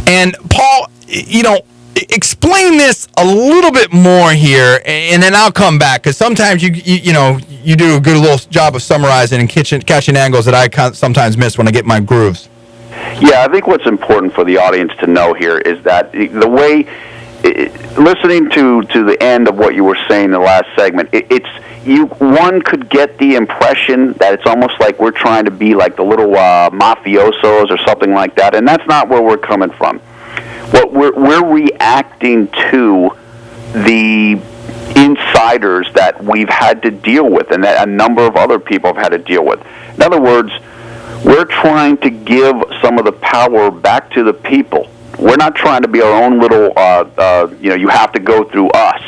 And Paul, explain this a little bit more here, and then I'll come back, because sometimes you do a good little job of summarizing and catching angles that I sometimes miss when I get my grooves. Yeah, I think what's important for the audience to know here is that the way, listening to the end of what you were saying in the last segment, one could get the impression that it's almost like we're trying to be like the little mafiosos or something like that, and that's not where we're coming from. What we're reacting to the insiders that we've had to deal with, and that a number of other people have had to deal with. In other words, we're trying to give some of the power back to the people. We're not trying to be our own little, you have to go through us.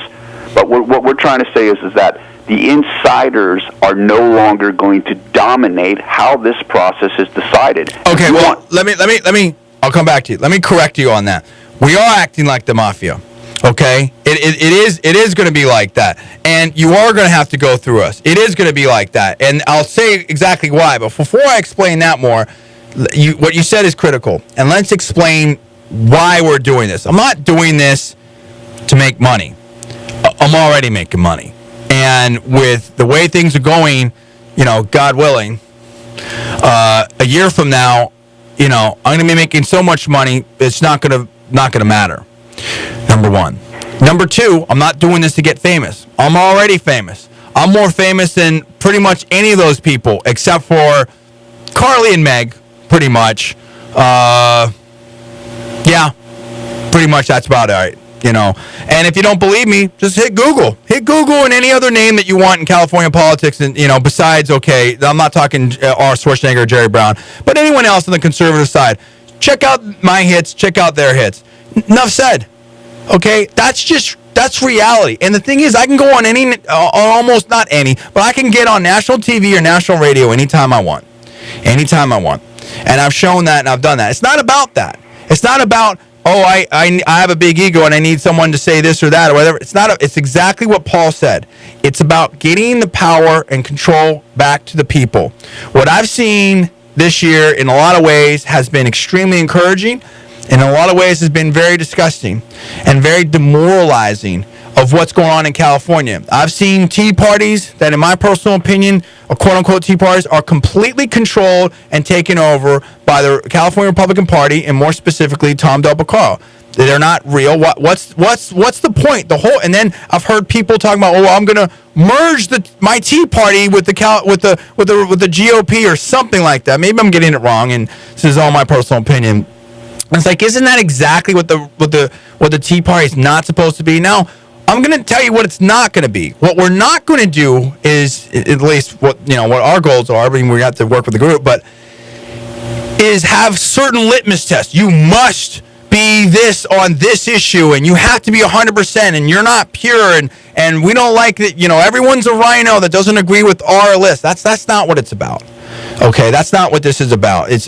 But what we're trying to say is that the insiders are no longer going to dominate how this process is decided. Okay, well, let me. I'll come back to you. Let me correct you on that. We are acting like the mafia. Okay, it is going to be like that, and you are going to have to go through us. It is going to be like that, and I'll say exactly why. But before I explain that more, what you said is critical, and let's explain why we're doing this. I'm not doing this to make money. I'm already making money, and with the way things are going, God willing, a year from now, I'm going to be making so much money, it's not going to matter. Number one. Number two, I'm not doing this to get famous. I'm already famous. I'm more famous than pretty much any of those people, except for Carly and Meg, pretty much. Yeah, pretty much that's about it, And if you don't believe me, just hit Google. Hit Google and any other name that you want in California politics, and besides, okay, I'm not talking R. Schwarzenegger or Jerry Brown, but anyone else on the conservative side. Check out my hits, check out their hits. Enough said. Okay, that's reality. And the thing is, I can go on almost not any, but I can get on national TV or national radio anytime I want. Anytime I want. And I've shown that and I've done that. It's not about that. It's not about, I have a big ego and I need someone to say this or that or whatever. It's exactly what Paul said. It's about getting the power and control back to the people. What I've seen this year in a lot of ways has been extremely encouraging, and in a lot of ways has been very disgusting and very demoralizing of what's going on in California. I've seen tea parties that, in my personal opinion, or quote-unquote tea parties, are completely controlled and taken over by the California Republican Party, and more specifically, Tom Del Beccaro. They're not real. What's the point? And then I've heard people talking about, I'm going to merge my Tea Party with the GOP or something like that. Maybe I'm getting it wrong, and this is all my personal opinion. It's like, isn't that exactly what the Tea Party is not supposed to be? Now, I'm going to tell you what it's not going to be. What we're not going to do is, at least what our goals are. I mean, we have to work with the group, but is have certain litmus tests. You must be this on this issue, and you have to be 100%, and you're not pure, and we don't like that. Everyone's a rhino that doesn't agree with our list. That's not what it's about. Okay, that's not what this is about. It's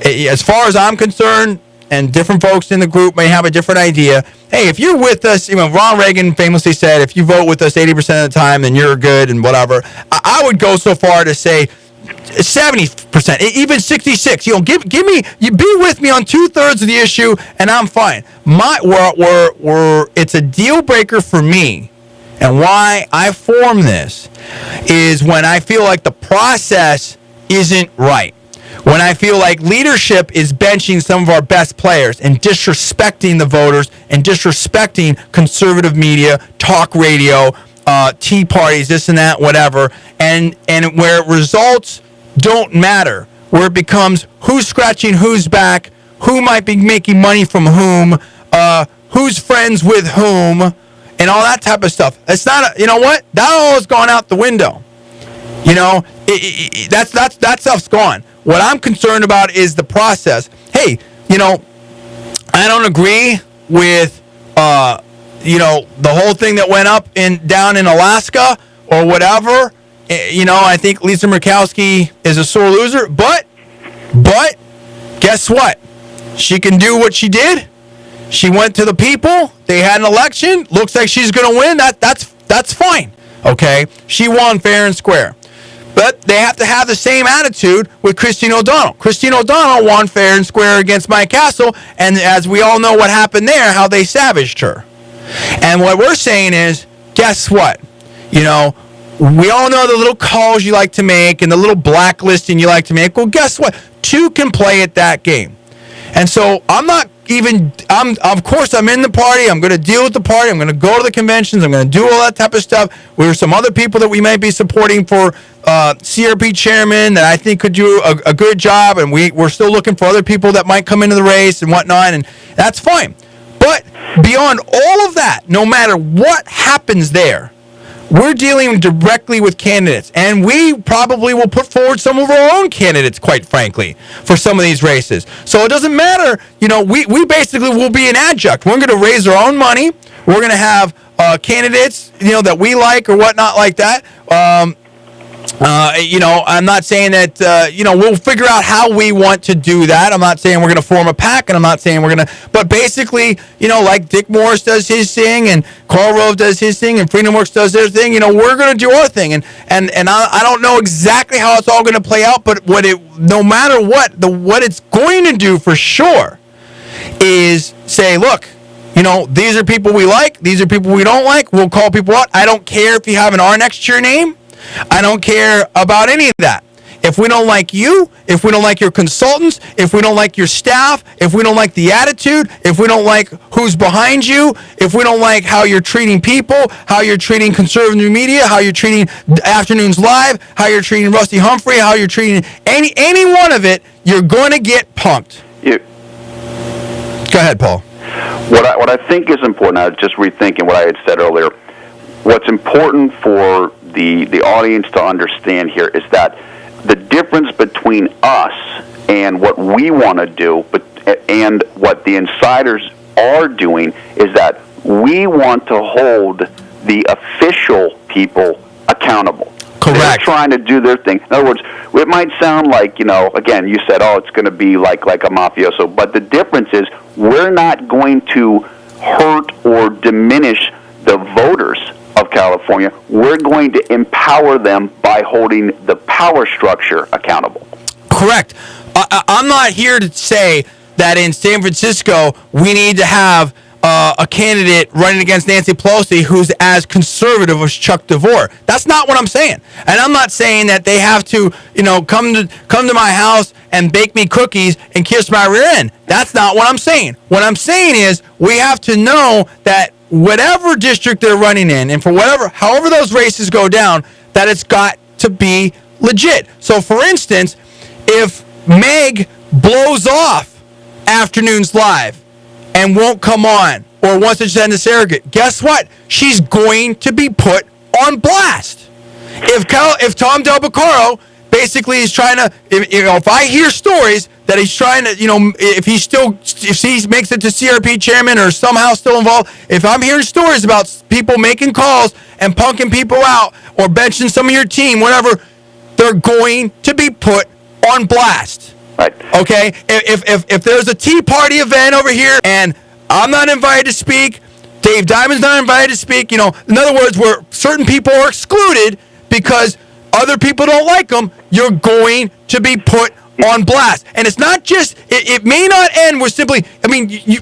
as far as I'm concerned, and different folks in the group may have a different idea. Hey, if you're with us, Ronald Reagan famously said, if you vote with us 80% of the time, then you're good and whatever. I would go so far to say 70%, even 66. Give me, you be with me on 2/3 of the issue, and I'm fine. It's a deal breaker for me, and why I form this is when I feel like the process isn't right. When I feel like leadership is benching some of our best players and disrespecting the voters and disrespecting conservative media, talk radio, tea parties, this and that, whatever, and where results don't matter, where it becomes who's scratching who's back, who might be making money from whom, who's friends with whom, and all that type of stuff. It's not, what? That all has gone out the window. That stuff's gone. What I'm concerned about is the process. Hey, I don't agree with, the whole thing that went up down in Alaska or whatever. I think Lisa Murkowski is a sore loser, but guess what? She can do what she did. She went to the people. They had an election. Looks like she's going to win. That's fine. Okay? She won fair and square. But they have to have the same attitude with Christine O'Donnell. Christine O'Donnell won fair and square against Mike Castle, and as we all know what happened there, how they savaged her. And what we're saying is, guess what? We all know the little calls you like to make and the little blacklisting you like to make. Well, guess what? Two can play at that game. And so I'm of course, I'm in the party. I'm going to deal with the party. I'm going to go to the conventions. I'm going to do all that type of stuff. There's some other people that we might be supporting for CRP chairman that I think could do a good job. And we're still looking for other people that might come into the race and whatnot. And that's fine. But beyond all of that, no matter what happens there, we're dealing directly with candidates, and we probably will put forward some of our own candidates, quite frankly, for some of these races. So it doesn't matter. We basically will be an adjunct. We're going to raise our own money. We're going to have candidates, that we like or whatnot like that. I'm not saying that, we'll figure out how we want to do that. I'm not saying we're going to form a pack, and I'm not saying we're going to, but basically, like Dick Morris does his thing, and Karl Rove does his thing, and Freedom Works does their thing, we're going to do our thing. And I don't know exactly how it's all going to play out, but no matter what it's going to do for sure is say, look, these are people we like, these are people we don't like, we'll call people out. I don't care if you have an R next to your name. I don't care about any of that. If we don't like you, if we don't like your consultants, if we don't like your staff, if we don't like the attitude, if we don't like who's behind you, if we don't like how you're treating people, how you're treating conservative media, how you're treating Afternoons Live, how you're treating Rusty Humphrey, how you're treating any one of it, you're going to get punked. Go ahead, Paul. What I think is important, I was just rethinking what I had said earlier. What's important for the audience to understand here is that the difference between us and what we want to do and what the insiders are doing is that we want to hold the official people accountable. Correct. They're trying to do their thing. In other words, it might sound like, again, you said, it's going to be like a mafioso, but the difference is we're not going to hurt or diminish the voters of California. We're going to empower them by holding the power structure accountable. Correct. I'm not here to say that in San Francisco we need to have a candidate running against Nancy Pelosi who's as conservative as Chuck DeVore. That's not what I'm saying. And I'm not saying that they have to, come to my house and bake me cookies and kiss my rear end. That's not what I'm saying. What I'm saying is we have to know that whatever district they're running in, and however those races go down, that it's got to be legit. So, for instance, if Meg blows off Afternoons Live and won't come on, or wants to send a surrogate, guess what? She's going to be put on blast. If Tom Del Beccaro basically is trying to, if I hear stories that he's trying to, if he makes it to CRP chairman or somehow still involved, if I'm hearing stories about people making calls and punking people out or benching some of your team, whatever, they're going to be put on blast. Right. Okay? If there's a Tea Party event over here and I'm not invited to speak, Dave Diamond's not invited to speak, in other words, where certain people are excluded because other people don't like them, you're going to be put on blast. And it's not just, it may not end with simply,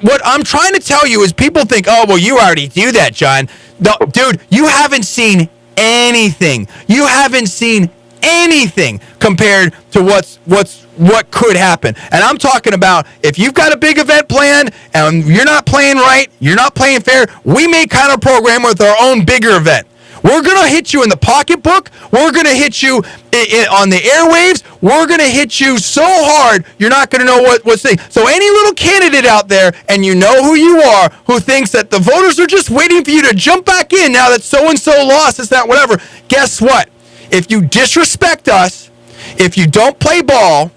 what I'm trying to tell you is people think, oh, well, you already do that, John. No, dude, you haven't seen anything. You haven't seen anything compared to what could happen. And I'm talking about if you've got a big event planned and you're not playing right, you're not playing fair, we may kind of program with our own bigger event. We're going to hit you in the pocketbook. We're going to hit you on the airwaves. We're going to hit you so hard, you're not going to know what's saying. So any little candidate out there, and you know who you are, who thinks that the voters are just waiting for you to jump back in now that so-and-so lost, this, that, whatever, guess what? If you disrespect us, if you don't play ball,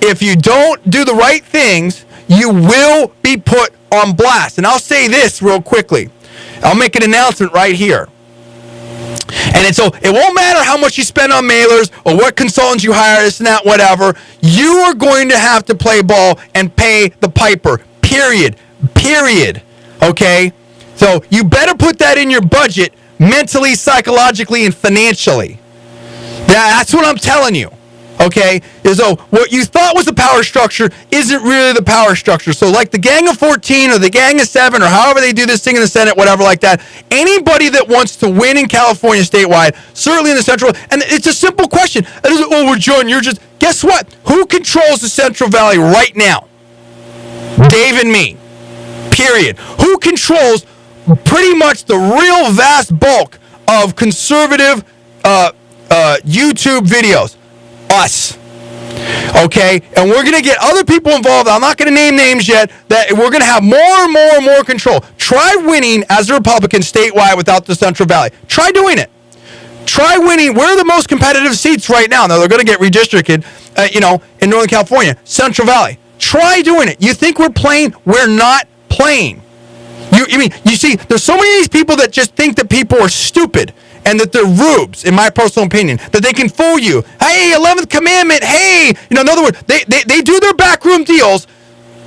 if you don't do the right things, you will be put on blast. And I'll say this real quickly. I'll make an announcement right here. And so it won't matter how much you spend on mailers or what consultants you hire, this and that, whatever. You are going to have to play ball and pay the piper. Period. Okay? So you better put that in your budget mentally, psychologically, and financially. That's what I'm telling you. Okay, is what you thought was the power structure isn't really the power structure. So like the Gang of 14 or the Gang of 7 or however they do this thing in the Senate, whatever like that, anybody that wants to win in California statewide, certainly in the Central, and it's a simple question. It isn't, well, John, you're just, guess what? Who controls the Central Valley right now? Dave and me. Period. Who controls pretty much the real vast bulk of conservative YouTube videos? Us. Okay? And we're going to get other people involved. I'm not going to name names yet. That we're going to have more and more and more control. Try winning as a Republican statewide without the Central Valley. Try doing it. Try winning. Where are the most competitive seats right now? Now, they're going to get redistricted, in Northern California. Central Valley. Try doing it. You think we're playing? We're not playing. You see, there's so many of these people that just think that people are stupid and that they're rubes, in my personal opinion, that they can fool you. Hey, 11th commandment, hey. In other words, they do their backroom deals.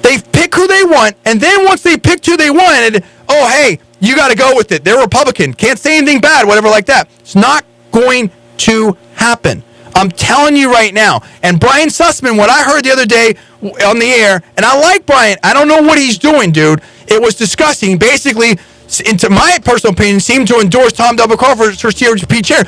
They pick who they want, and then once they picked who they wanted, oh, hey, you got to go with it. They're Republican. Can't say anything bad, whatever like that. It's not going to happen. I'm telling you right now. And Brian Sussman, what I heard the other day on the air, and I like Brian. I don't know what he's doing, dude. It was disgusting. Basically, into my personal opinion, seemed to endorse Tom Double for CRP chair.